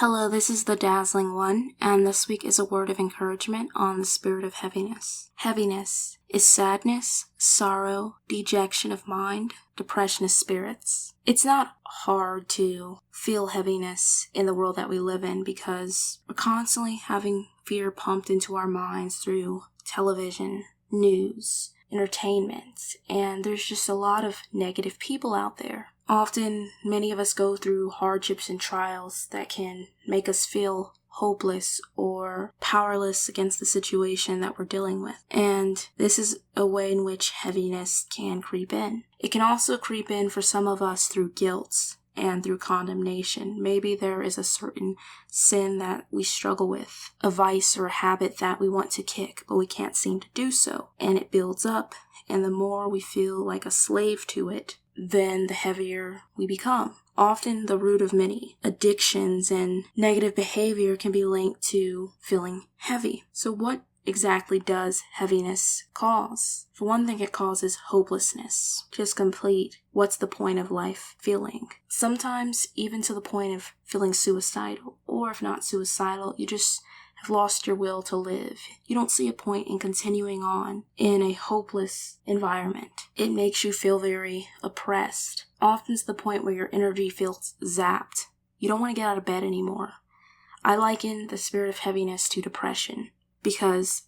Hello, this is the Dazzling One, and this week is a word of encouragement on the spirit of heaviness. Heaviness is sadness, sorrow, dejection of mind, depression of spirits. It's not hard to feel heaviness in the world that we live in because we're constantly having fear pumped into our minds through television, news, entertainment, and there's just a lot of negative people out there. Often, many of us go through hardships and trials that can make us feel hopeless or powerless against the situation that we're dealing with. And this is a way in which heaviness can creep in. It can also creep in for some of us through guilt and through condemnation. Maybe there is a certain sin that we struggle with, a vice or a habit that we want to kick, but we can't seem to do so. And it builds up, and the more we feel like a slave to it, then the heavier we become. Often the root of many addictions and negative behavior can be linked to feeling heavy. So what exactly does heaviness cause? For one thing, it causes hopelessness. Just complete, what's the point of life feeling? Sometimes even to the point of feeling suicidal, or if not suicidal, you just have lost your will to live. You don't see a point in continuing on in a hopeless environment. It makes you feel very oppressed, often to the point where your energy feels zapped. You don't want to get out of bed anymore. I liken the spirit of heaviness to depression because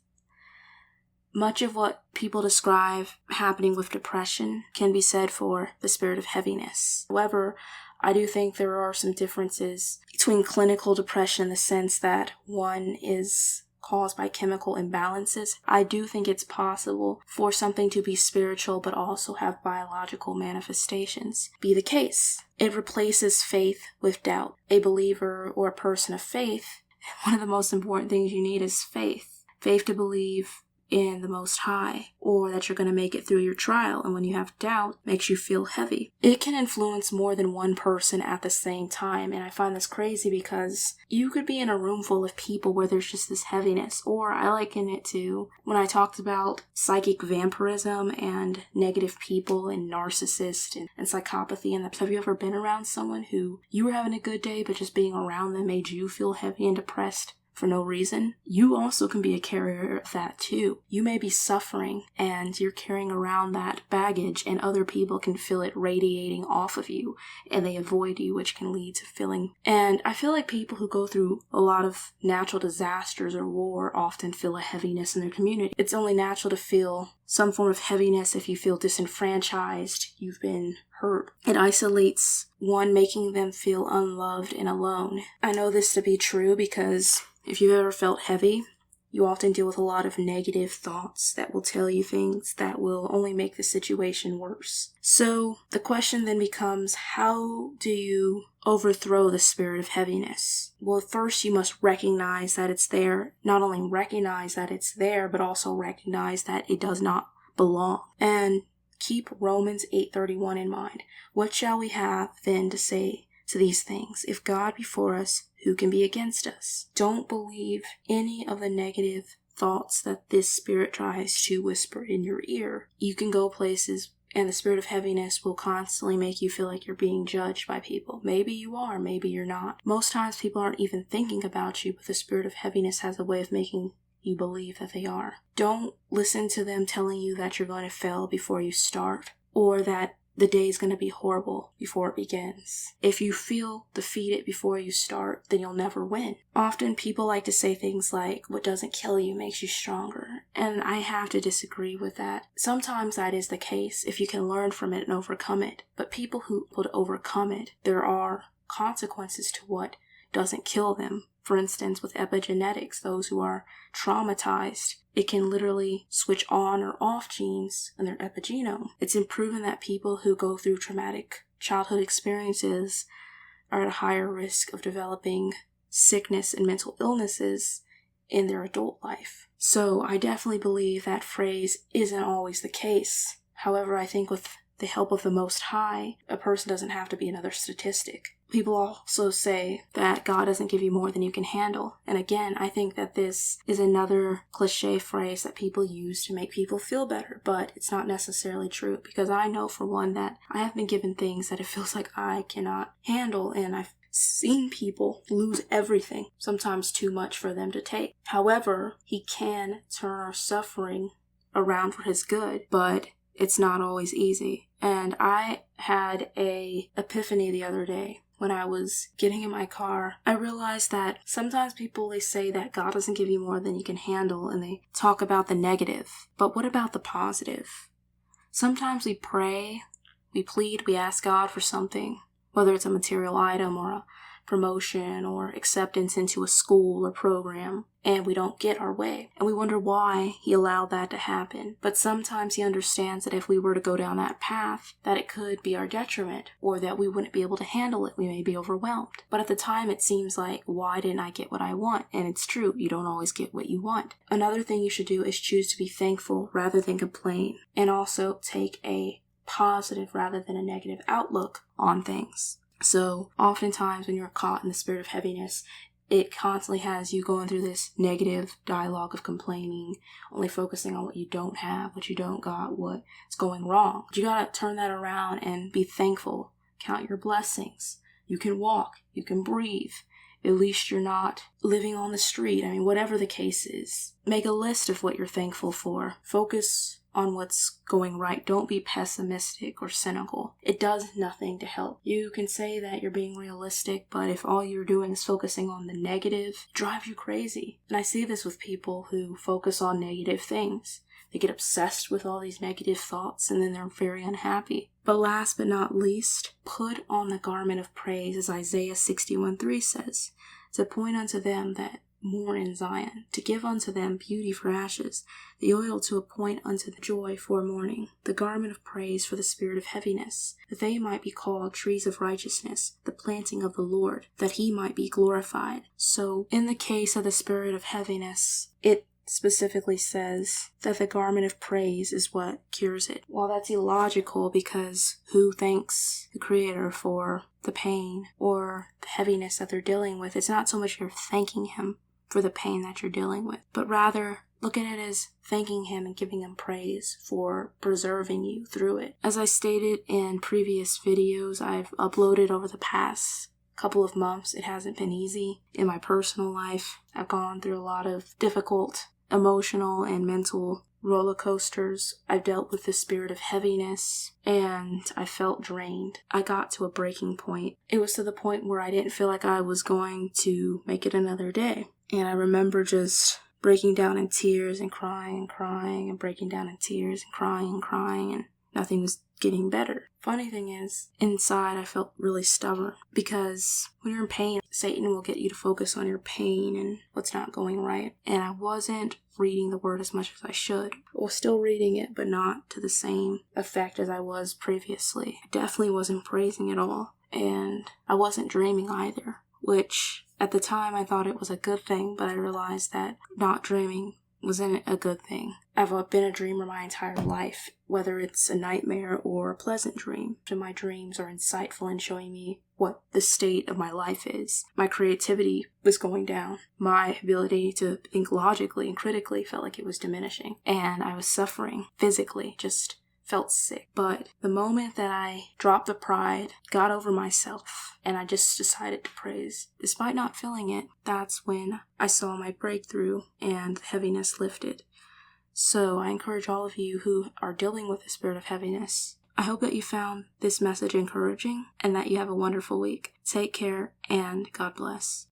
much of what people describe happening with depression can be said for the spirit of heaviness. However, I do think there are some differences between clinical depression in the sense that one is caused by chemical imbalances. I do think it's possible for something to be spiritual but also have biological manifestations be the case. It replaces faith with doubt. A believer or a person of faith, one of the most important things you need is faith. Faith to believe in the Most High, or that you're going to make it through your trial, and when you have doubt, it makes you feel heavy. It can influence more than one person at the same time, and I find this crazy because you could be in a room full of people where there's just this heaviness, or I liken it to when I talked about psychic vampirism and negative people and narcissists and psychopathy, and have you ever been around someone who you were having a good day, but just being around them made you feel heavy and depressed for no reason? You also can be a carrier of that too. You may be suffering and you're carrying around that baggage, and other people can feel it radiating off of you and they avoid you, which can lead to feeling. And I feel like people who go through a lot of natural disasters or war often feel a heaviness in their community. It's only natural to feel some form of heaviness if you feel disenfranchised, you've been hurt. It isolates one, making them feel unloved and alone. I know this to be true because if you've ever felt heavy, you often deal with a lot of negative thoughts that will tell you things that will only make the situation worse. So the question then becomes, how do you overthrow the spirit of heaviness? Well, first you must recognize that it's there. Not only recognize that it's there, but also recognize that it does not belong. And keep Romans 8:31 in mind. What shall we have then to say to these things? If God be for us, who can be against us? Don't believe any of the negative thoughts that this spirit tries to whisper in your ear. You can go places and the spirit of heaviness will constantly make you feel like you're being judged by people. Maybe you are, maybe you're not. Most times people aren't even thinking about you, but the spirit of heaviness has a way of making you believe that they are. Don't listen to them telling you that you're going to fail before you start, or that the day is going to be horrible before it begins. If you feel defeated before you start, then you'll never win. Often people like to say things like, what doesn't kill you makes you stronger. And I have to disagree with that. Sometimes that is the case if you can learn from it and overcome it. But people who would overcome it, there are consequences to what doesn't kill them. For instance, with epigenetics, those who are traumatized, it can literally switch on or off genes in their epigenome. It's been proven that people who go through traumatic childhood experiences are at a higher risk of developing sickness and mental illnesses in their adult life. So I definitely believe that phrase isn't always the case. However, I think with the help of the Most High, a person doesn't have to be another statistic. People also say that God doesn't give you more than you can handle. And again, I think that this is another cliche phrase that people use to make people feel better, but it's not necessarily true, because I know for one that I have been given things that it feels like I cannot handle, and I've seen people lose everything, sometimes too much for them to take. However, he can turn our suffering around for his good, but it's not always easy. And I had a epiphany the other day. When I was getting in my car, I realized that sometimes they say that God doesn't give you more than you can handle, and they talk about the negative. But what about the positive? Sometimes we pray, we plead, we ask God for something, whether it's a material item or a promotion or acceptance into a school or program, and we don't get our way. And we wonder why he allowed that to happen. But sometimes he understands that if we were to go down that path, that it could be our detriment, or that we wouldn't be able to handle it. We may be overwhelmed. But at the time, it seems like, why didn't I get what I want? And it's true, you don't always get what you want. Another thing you should do is choose to be thankful rather than complain, and also take a positive rather than a negative outlook on things. So oftentimes when you're caught in the spirit of heaviness, it constantly has you going through this negative dialogue of complaining, only focusing on what you don't have, what you don't got, what's going wrong. But you gotta turn that around and be thankful. Count your blessings. You can walk. You can breathe. At least you're not living on the street. I mean, whatever the case is. Make a list of what you're thankful for. Focus on what's going right. Don't be pessimistic or cynical. It does nothing to help. You can say that you're being realistic, but if all you're doing is focusing on the negative, it drives you crazy. And I see this with people who focus on negative things. They get obsessed with all these negative thoughts, and then they're very unhappy. But last but not least, put on the garment of praise, as Isaiah 61:3 says, to point unto them that mourn in Zion, to give unto them beauty for ashes, the oil to appoint unto the joy for mourning, the garment of praise for the spirit of heaviness, that they might be called trees of righteousness, the planting of the Lord, that he might be glorified. So, in the case of the spirit of heaviness, it specifically says that the garment of praise is what cures it. Well, that's illogical, because who thanks the Creator for the pain or the heaviness that they're dealing with? It's not so much you're thanking him for the pain that you're dealing with, but rather look at it as thanking him and giving him praise for preserving you through it. As I stated in previous videos I've uploaded over the past couple of months, it hasn't been easy in my personal life. I've gone through a lot of difficult emotional and mental roller coasters. I've dealt with the spirit of heaviness, and I felt drained. I got to a breaking point. It was to the point where I didn't feel like I was going to make it another day. And I remember just breaking down in tears and crying and breaking down in tears and crying, and nothing was getting better. Funny thing is, inside I felt really stubborn, because when you're in pain, Satan will get you to focus on your pain and what's not going right. And I wasn't reading the word as much as I should. I was still reading it, but not to the same effect as I was previously. I definitely wasn't praising at all, and I wasn't dreaming either, which at the time I thought it was a good thing, but I realized that not dreaming wasn't a good thing. I've been a dreamer my entire life, whether it's a nightmare or a pleasant dream. My dreams are insightful in showing me what the state of my life is. My creativity was going down. My ability to think logically and critically felt like it was diminishing. And I was suffering physically, just felt sick. But the moment that I dropped the pride, got over myself, and I just decided to praise, despite not feeling it, that's when I saw my breakthrough and the heaviness lifted. So I encourage all of you who are dealing with the spirit of heaviness, I hope that you found this message encouraging and that you have a wonderful week. Take care, and God bless.